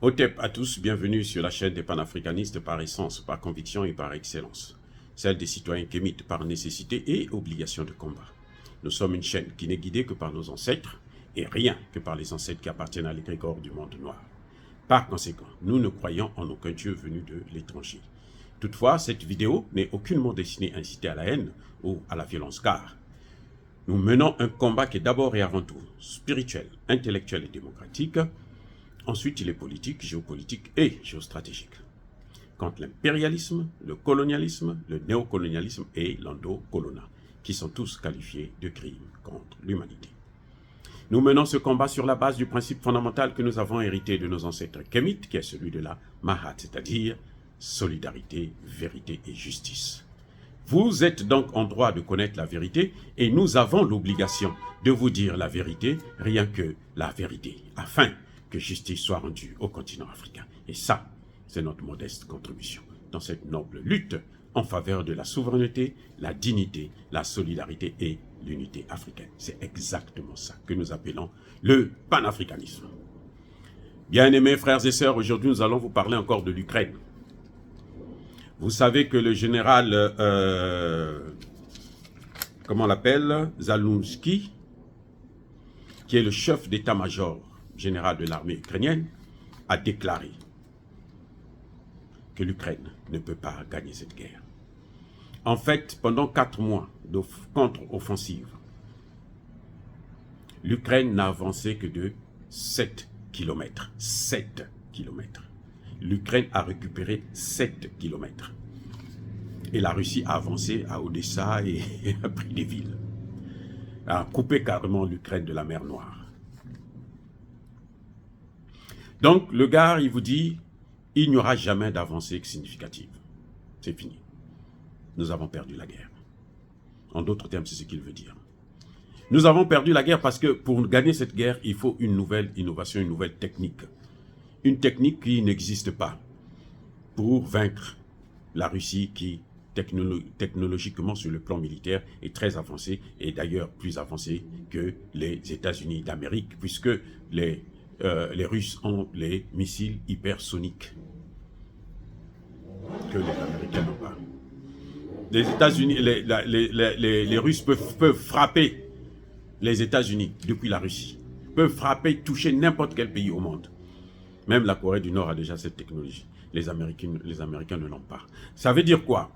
Otep à tous, bienvenue sur la chaîne des panafricanistes par essence, par conviction et par excellence. Celle des citoyens kémites par nécessité et obligation de combat. Nous sommes une chaîne qui n'est guidée que par nos ancêtres et rien que par les ancêtres qui appartiennent à l'égrégore du monde noir. Par conséquent, nous ne croyons en aucun Dieu venu de l'étranger. Toutefois, cette vidéo n'est aucunement destinée à inciter à la haine ou à la violence, car nous menons un combat qui est d'abord et avant tout spirituel, intellectuel et démocratique. Ensuite, il est politique, géopolitique et géostratégique. Contre l'impérialisme, le colonialisme, le néocolonialisme et l'endocolona, qui sont tous qualifiés de crimes contre l'humanité. Nous menons ce combat sur la base du principe fondamental que nous avons hérité de nos ancêtres kémites, qui est celui de la Mahat, c'est-à-dire solidarité, vérité et justice. Vous êtes donc en droit de connaître la vérité et nous avons l'obligation de vous dire la vérité, rien que la vérité, afin que justice soit rendue au continent africain. Et ça, c'est notre modeste contribution dans cette noble lutte en faveur de la souveraineté, la dignité, la solidarité et l'unité africaine. C'est exactement ça que nous appelons le panafricanisme. Bien-aimés frères et sœurs, aujourd'hui nous allons vous parler encore de l'Ukraine. Vous savez que le général, comment on l'appelle, Zelensky, qui est le chef d'état-major général de l'armée ukrainienne, a déclaré que l'Ukraine ne peut pas gagner cette guerre. En fait, pendant 4 mois de contre-offensive, l'Ukraine n'a avancé que de 7 km. 7 km. L'Ukraine a récupéré 7 km. Et la Russie a avancé à Odessa et a pris des villes. A coupé carrément l'Ukraine de la mer Noire. Donc, le gars, il vous dit, il n'y aura jamais d'avancée significative. C'est fini. Nous avons perdu la guerre. En d'autres termes, c'est ce qu'il veut dire. Nous avons perdu la guerre parce que pour gagner cette guerre, il faut une nouvelle innovation, une nouvelle technique. Une technique qui n'existe pas pour vaincre la Russie qui, technologiquement sur le plan militaire, est très avancée et d'ailleurs plus avancée que les États-Unis d'Amérique, puisque les Russes ont les missiles hypersoniques que les Américains n'ont pas. Les États-Unis, les Russes peuvent frapper les États-Unis depuis la Russie, peuvent frapper, toucher n'importe quel pays au monde. Même la Corée du Nord a déjà cette technologie. Les Américains ne l'ont pas. Ça veut dire quoi?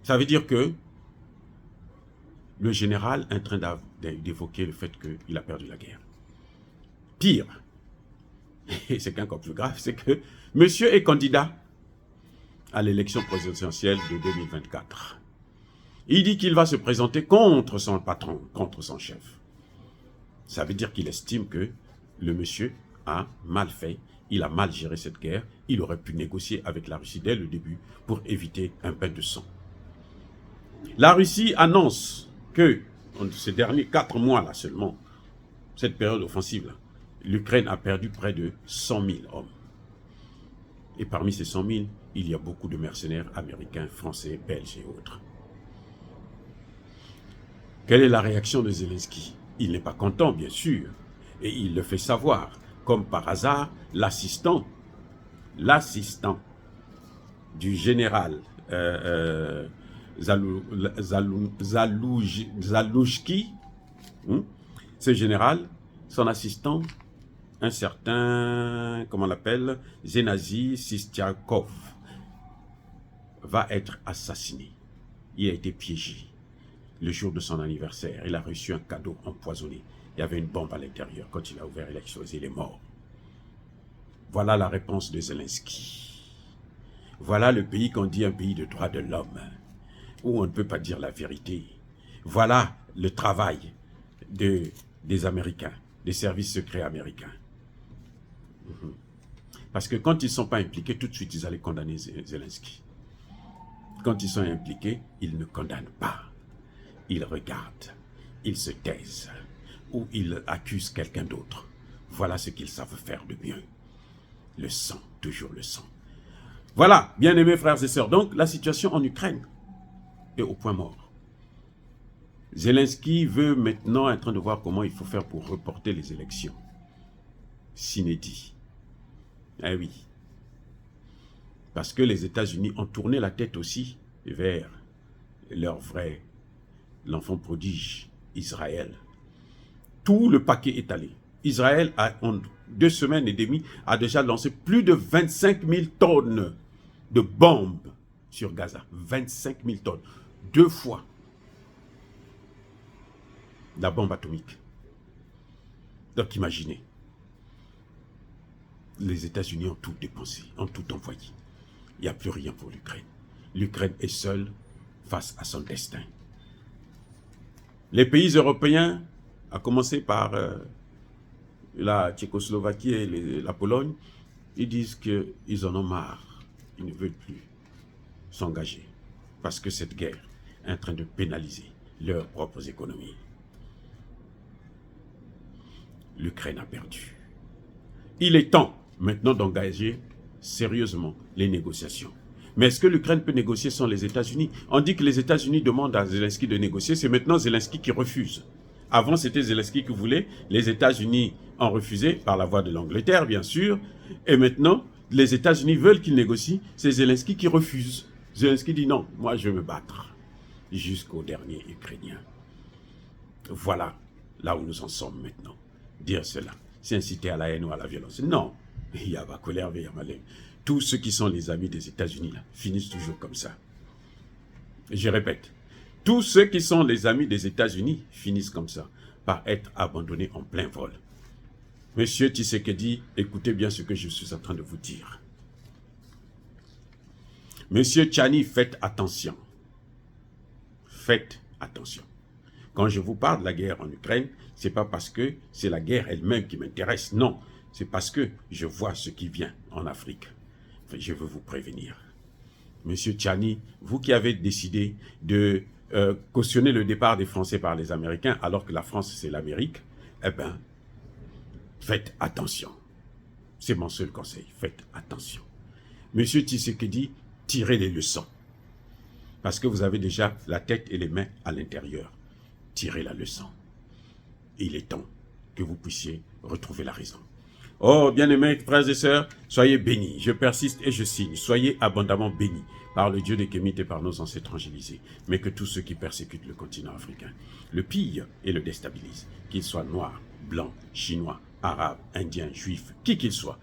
Ça veut dire que le général est en train d'évoquer le fait qu'il a perdu la guerre. Pire, et c'est encore plus grave, c'est que monsieur est candidat à l'élection présidentielle de 2024. Il dit qu'il va se présenter contre son patron, contre son chef. Ça veut dire qu'il estime que le monsieur a mal fait, il a mal géré cette guerre, il aurait pu négocier avec la Russie dès le début pour éviter un bain de sang. La Russie annonce que, en ces derniers 4 mois là seulement, cette période offensive, l'Ukraine a perdu près de 100 000 hommes. Et parmi ces 100 000, il y a beaucoup de mercenaires américains, français, belges et autres. Quelle est la réaction de Zelensky? Il n'est pas content, bien sûr, et il le fait savoir. Comme par hasard, l'assistant du général Zaloujki, ce général, son assistant, un certain, comment on l'appelle, Zenasi Sistiakov, va être assassiné. Il a été piégé le jour de son anniversaire. Il a reçu un cadeau empoisonné. Il y avait une bombe à l'intérieur. Quand il a ouvert, il a explosé, il est mort. Voilà la réponse de Zelensky. Voilà le pays qu'on dit un pays de droits de l'homme, où on ne peut pas dire la vérité. Voilà le travail des Américains, des services secrets américains. Parce que quand ils ne sont pas impliqués, tout de suite, ils allaient condamner Zelensky. Quand ils sont impliqués, ils ne condamnent pas. Ils regardent, ils se taisent, ou ils accusent quelqu'un d'autre. Voilà ce qu'ils savent faire de mieux. Le sang, toujours le sang. Voilà, bien-aimés frères et sœurs, donc la situation en Ukraine est au point mort. Zelensky veut maintenant être en train de voir comment il faut faire pour reporter les élections. S'inédit. Eh oui, Parce que les États-Unis ont tourné la tête aussi vers leur vrai, l'enfant prodige, Israël. Tout le paquet est allé. Israël, en 2 semaines et demie, a déjà lancé plus de 25 000 tonnes de bombes sur Gaza. 25 000 tonnes. 2 fois la bombe atomique. Donc imaginez, les États-Unis ont tout dépensé, ont tout envoyé. Il n'y a plus rien pour l'Ukraine. L'Ukraine est seule face à son destin. Les pays européens, à commencer par la Tchécoslovaquie et la Pologne, ils disent qu'ils en ont marre. Ils ne veulent plus s'engager parce que cette guerre est en train de pénaliser leurs propres économies. L'Ukraine a perdu. Il est temps maintenant d'engager sérieusement les négociations. Mais est-ce que l'Ukraine peut négocier sans les États-Unis? On dit que les États-Unis demandent à Zelensky de négocier, c'est maintenant Zelensky qui refuse. Avant, c'était Zelensky qui voulait, les États-Unis ont refusé, par la voie de l'Angleterre, bien sûr, et maintenant, les États-Unis veulent qu'il négocie, c'est Zelensky qui refuse. Zelensky dit non, moi je vais me battre jusqu'au dernier Ukrainien. Voilà là où nous en sommes maintenant. Dire cela, c'est inciter à la haine ou à la violence. Non, il y a ma colère, il y a ma lèvre. Tous ceux qui sont les amis des États-Unis là finissent toujours comme ça. Je répète, tous ceux qui sont les amis des États-Unis finissent comme ça, par être abandonnés en plein vol. Monsieur Tshisekedi, écoutez bien ce que je suis en train de vous dire. Monsieur Tchani, faites attention. Faites attention. Quand je vous parle de la guerre en Ukraine, ce n'est pas parce que c'est la guerre elle-même qui m'intéresse. Non, c'est parce que je vois ce qui vient en Afrique. Enfin, je veux vous prévenir. Monsieur Tchani, vous qui avez décidé de cautionner le départ des Français par les Américains, alors que la France, c'est l'Amérique, eh bien, faites attention. C'est mon seul conseil. Faites attention. Monsieur Tshisekedi, tirez les leçons. Parce que vous avez déjà la tête et les mains à l'intérieur. Tirez la leçon. Il est temps que vous puissiez retrouver la raison. Oh, bien-aimés frères et sœurs, soyez bénis. Je persiste et je signe. Soyez abondamment bénis par le Dieu des Kémites et par nos ancêtres angélisés. Mais que tous ceux qui persécutent le continent africain le pillent et le déstabilisent, qu'ils soient noirs, blancs, chinois, arabes, indiens, juifs, qui qu'ils soient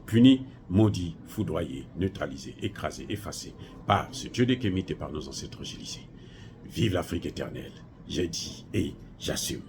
punis, maudits, foudroyés, neutralisés, écrasés, effacés par ce Dieu des Kémites et par nos ancêtres angélisés. Vive l'Afrique éternelle. J'ai dit et j'assume.